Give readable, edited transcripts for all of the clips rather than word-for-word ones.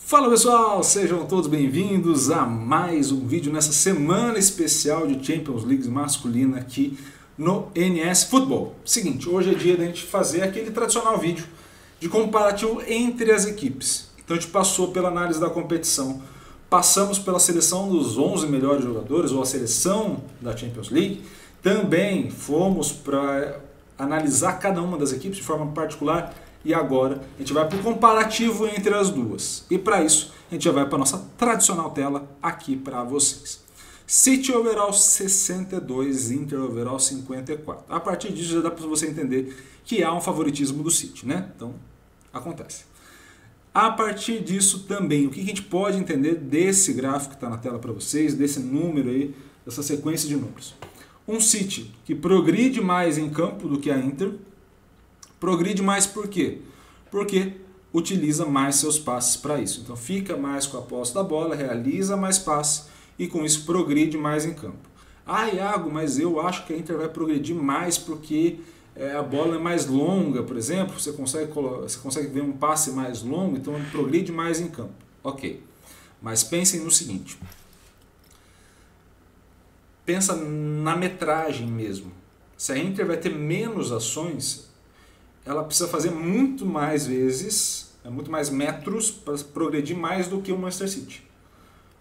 Fala pessoal, sejam todos bem-vindos a mais um vídeo nessa semana especial de Champions League masculina aqui no NS Futebol. Seguinte, hoje é dia da gente fazer aquele tradicional vídeo de comparativo entre as equipes. Então a gente passou pela análise da competição, passamos pela seleção dos 11 melhores jogadores, ou a seleção da Champions League, também fomos para analisar cada uma das equipes de forma particular. E agora a gente vai para o comparativo entre as duas. E para isso a gente já vai para a nossa tradicional tela aqui para vocês. City overall 62, Inter overall 54. A partir disso já dá para você entender que há um favoritismo do City, né? Então acontece. A partir disso também, o que a gente pode entender desse gráfico que está na tela para vocês, desse número aí, dessa sequência de números. Um City que progride mais em campo do que a Inter. Progride mais por quê? Porque utiliza mais seus passes para isso. Então fica mais com a posse da bola, realiza mais passes e com isso progride mais em campo. Ah, Iago, mas eu acho que a Inter vai progredir mais porque a bola é mais longa, por exemplo. Você consegue ver um passe mais longo, então ele progride mais em campo. Ok, mas pensem no seguinte. Pensa na metragem mesmo. Se a Inter vai ter menos ações, ela precisa fazer muito mais vezes, muito mais metros para progredir mais do que o Manchester City.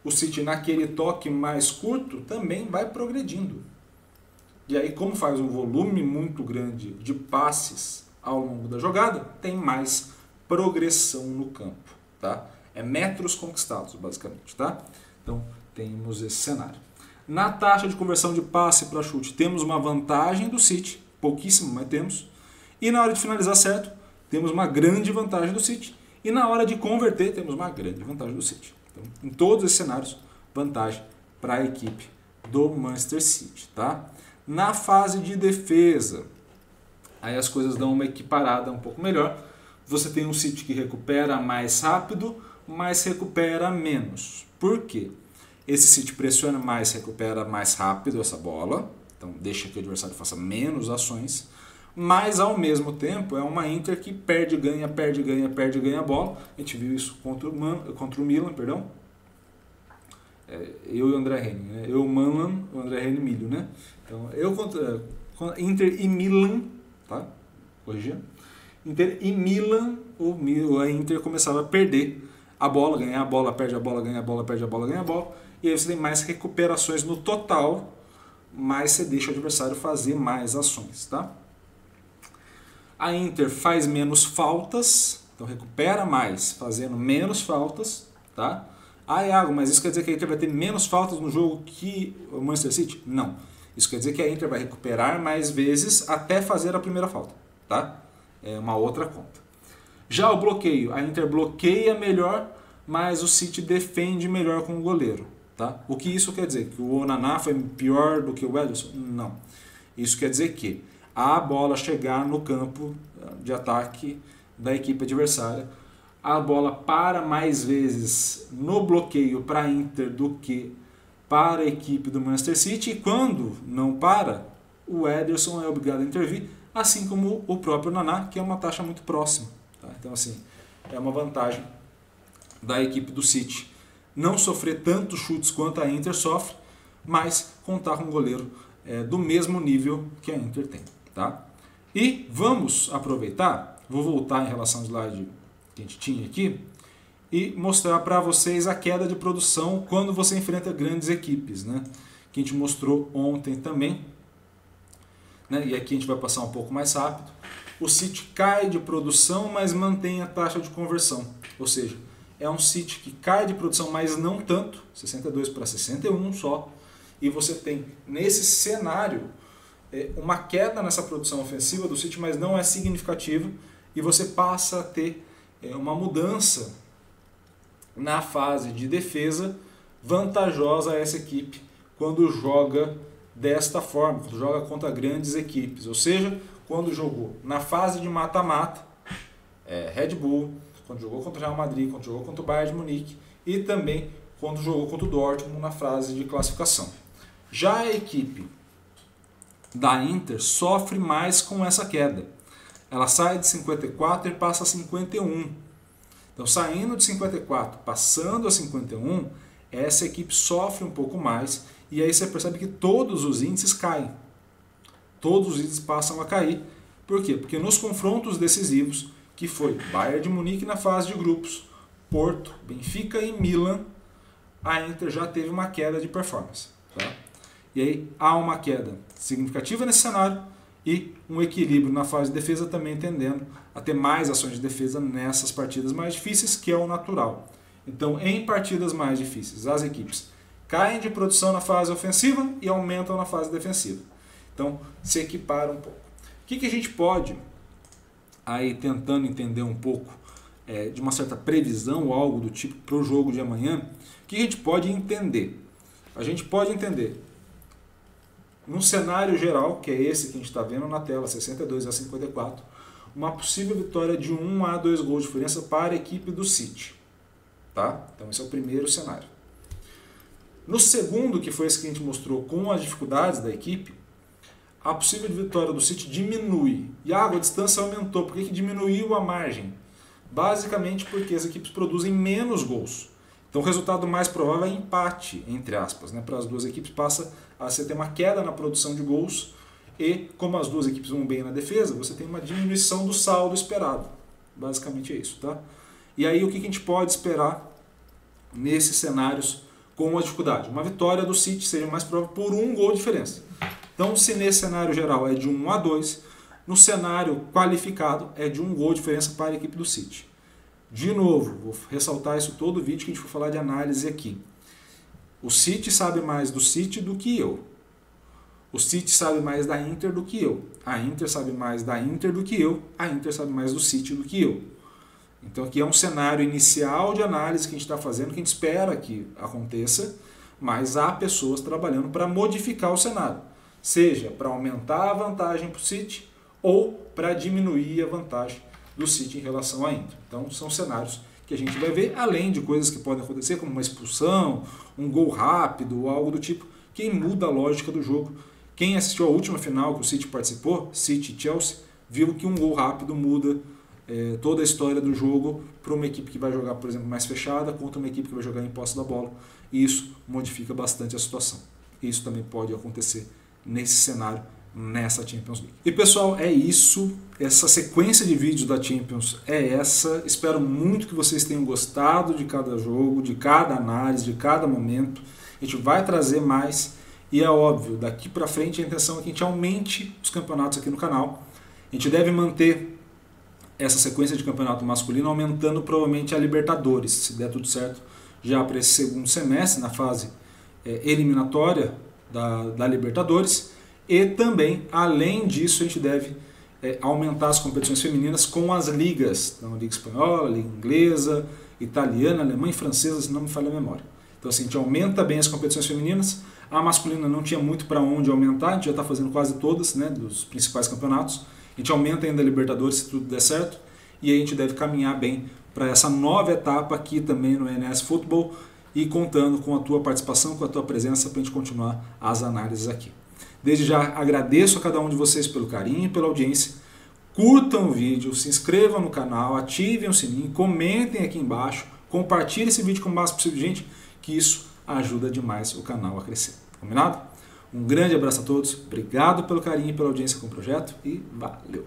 O City naquele toque mais curto também vai progredindo. E aí, como faz um volume muito grande de passes ao longo da jogada, tem mais progressão no campo. Tá? É metros conquistados, basicamente. Tá? Então, temos esse cenário. Na taxa de conversão de passe para chute, temos uma vantagem do City, pouquíssimo, mas temos. E na hora de finalizar certo, temos uma grande vantagem do City. E na hora de converter, temos uma grande vantagem do City. Então, em todos esses cenários, vantagem para a equipe do Manchester City. Tá? Na fase de defesa, aí as coisas dão uma equiparada um pouco melhor. Você tem um City que recupera mais rápido, mas recupera menos. Por quê? Esse City pressiona mais, recupera mais rápido essa bola. Então deixa que o adversário faça menos ações. Mas ao mesmo tempo é uma Inter que perde, ganha a bola. A gente viu isso contra o Milan, perdão. Eu e o André Henry, né? Eu, Manlan, o André Henry Milho, né? Então, eu contra Inter e Milan, tá? Corrigir. Inter e Milan, a Inter começava a perder a bola, ganhar a bola, perde a bola, ganha a bola, perde a bola, ganha a bola. E aí você tem mais recuperações no total, mas você deixa o adversário fazer mais ações, tá? A Inter faz menos faltas, então recupera mais, fazendo menos faltas, tá? Ah, Iago, mas isso quer dizer que a Inter vai ter menos faltas no jogo que o Manchester City? Não. Isso quer dizer que a Inter vai recuperar mais vezes até fazer a primeira falta, tá? É uma outra conta. Já o bloqueio, a Inter bloqueia melhor, mas o City defende melhor com o goleiro, tá? O que isso quer dizer? Que o Onana foi pior do que o Ederson? Não. Isso quer dizer que a bola chegar no campo de ataque da equipe adversária, a bola para mais vezes no bloqueio para a Inter do que para a equipe do Manchester City, e quando não para, o Ederson é obrigado a intervir, assim como o próprio Naná, que é uma taxa muito próxima. Tá? Então assim, é uma vantagem da equipe do City não sofrer tantos chutes quanto a Inter sofre, mas contar com um goleiro do mesmo nível que a Inter tem. Tá? E vamos aproveitar, vou voltar em relação ao slide que a gente tinha aqui e mostrar para vocês a queda de produção quando você enfrenta grandes equipes, né? Que a gente mostrou ontem também, né? E aqui a gente vai passar um pouco mais rápido. O City cai de produção, mas mantém a taxa de conversão, ou seja, é um City que cai de produção, mas não tanto, 62 para 61 só, e você tem nesse cenário uma queda nessa produção ofensiva do City, mas não é significativa, e você passa a ter uma mudança na fase de defesa vantajosa a essa equipe quando joga desta forma, quando joga contra grandes equipes, ou seja, quando jogou na fase de mata-mata, Red Bull, quando jogou contra o Real Madrid, quando jogou contra o Bayern de Munique e também quando jogou contra o Dortmund na fase de classificação. Já a equipe da Inter sofre mais com essa queda. Ela sai de 54 e passa a 51. Então, saindo de 54, passando a 51, essa equipe sofre um pouco mais, e aí você percebe que todos os índices caem. Todos os índices passam a cair. Por quê? Porque nos confrontos decisivos, que foi Bayern de Munique na fase de grupos, Porto, Benfica e Milan, a Inter já teve uma queda de performance. Tá? E aí há uma queda significativa nesse cenário e um equilíbrio na fase de defesa, também tendendo a ter mais ações de defesa nessas partidas mais difíceis, que é o natural. Então, em partidas mais difíceis, as equipes caem de produção na fase ofensiva e aumentam na fase defensiva. Então, se equiparam um pouco. O que a gente pode, aí tentando entender um pouco de uma certa previsão ou algo do tipo para o jogo de amanhã, o que a gente pode entender? A gente pode entender, num cenário geral, que é esse que a gente está vendo na tela, 62-54, uma possível vitória de 1 a 2 gols de diferença para a equipe do City. Tá? Então esse é o primeiro cenário. No segundo, que foi esse que a gente mostrou com as dificuldades da equipe, a possível vitória do City diminui. E a distância aumentou. Por que diminuiu a margem? Basicamente porque as equipes produzem menos gols. Então o resultado mais provável é empate, entre aspas, né? Para as duas equipes passa a você ter uma queda na produção de gols e, como as duas equipes vão bem na defesa, você tem uma diminuição do saldo esperado. Basicamente é isso, tá? E aí o que a gente pode esperar nesses cenários com a dificuldade? Uma vitória do City seria mais provável por 1 gol de diferença. Então, se nesse cenário geral é de 1 a 2, no cenário qualificado é de 1 gol de diferença para a equipe do City. De novo, vou ressaltar isso todo o vídeo que a gente for falar de análise aqui. O City sabe mais do City do que eu. O City sabe mais da Inter do que eu. A Inter sabe mais da Inter do que eu. A Inter sabe mais do City do que eu. Então aqui é um cenário inicial de análise que a gente está fazendo, que a gente espera que aconteça, mas há pessoas trabalhando para modificar o cenário. Seja para aumentar a vantagem para o City ou para diminuir a vantagem do City em relação à Inter. Então são cenários que a gente vai ver, além de coisas que podem acontecer, como uma expulsão, um gol rápido ou algo do tipo, que muda a lógica do jogo. Quem assistiu a última final que o City participou, City e Chelsea, viu que um gol rápido muda toda a história do jogo para uma equipe que vai jogar, por exemplo, mais fechada contra uma equipe que vai jogar em posse da bola. E isso modifica bastante a situação. Isso também pode acontecer nesse cenário, nessa Champions League. E pessoal, é isso. Essa sequência de vídeos da Champions é essa. Espero muito que vocês tenham gostado de cada jogo, de cada análise, de cada momento. A gente vai trazer mais. E é óbvio, daqui para frente a intenção é que a gente aumente os campeonatos aqui no canal. A gente deve manter essa sequência de campeonato masculino, aumentando provavelmente a Libertadores, se der tudo certo, já para esse segundo semestre, na fase eliminatória da Libertadores. E também, além disso, a gente deve aumentar as competições femininas com as ligas. Então, a Liga Espanhola, a Liga Inglesa, Italiana, Alemã e Francesa, se não me falha a memória. Então, assim, a gente aumenta bem as competições femininas. A masculina não tinha muito para onde aumentar, a gente já está fazendo quase todas, né, dos principais campeonatos. A gente aumenta ainda a Libertadores, se tudo der certo. E aí a gente deve caminhar bem para essa nova etapa aqui também no ENS Futebol, e contando com a tua participação, com a tua presença, para a gente continuar as análises aqui. Desde já agradeço a cada um de vocês pelo carinho e pela audiência. Curtam o vídeo, se inscrevam no canal, ativem o sininho, comentem aqui embaixo, compartilhem esse vídeo com o máximo possível de gente, que isso ajuda demais o canal a crescer. Combinado? Um grande abraço a todos, obrigado pelo carinho e pela audiência com o projeto e valeu!